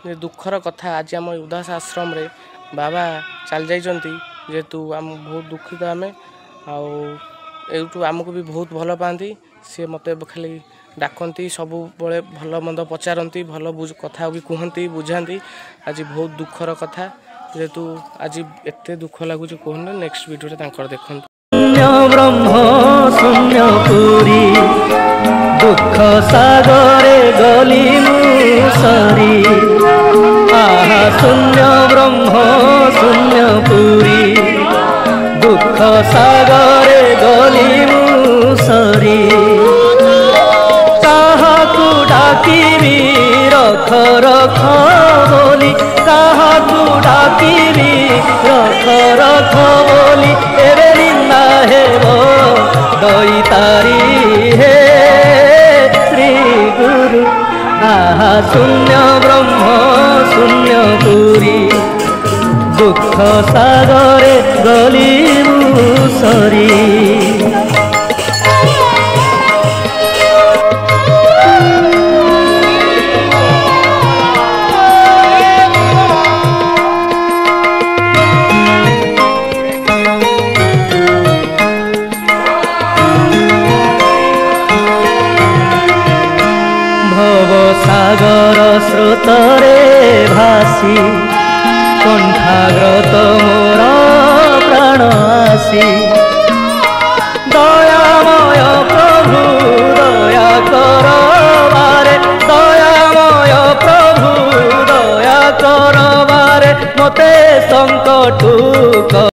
जे दुखर कथा आज आम उदास आश्रम रे बाबा चल जाइंट जेहेतु आम बहुत दुखित आम आउटू आमको भी बहुत भल पाती सी मत खाली डाकती सब बड़े भल मंद पचारती भल कथा भी कहती बुझाती आज बहुत दुखर कथा जेहेतु आज एत दुख लगुच कहना नेक्स्ट वीडियो देखते ब्रह्म शून्य पुरी दुख सागरे गली मुसरी आहा शून्य ब्रह्म शून्य पुरी दुख सागरे गली मुसरी काहाकू डाकिबी रख रख बोली काहाकू डाकिबी रख रख बोली एबे निंदा हेबो दई तारी हे श्री गुरु आहा शून्य ब्रह्म शून्य पुरी दुख सागरे गली मुसरी सागर स्रोतरे भासी कंठाग्रत मोर प्राण आसी दयामय प्रभु दया करबारे दयामय प्रभु दया करबारे मते संकटू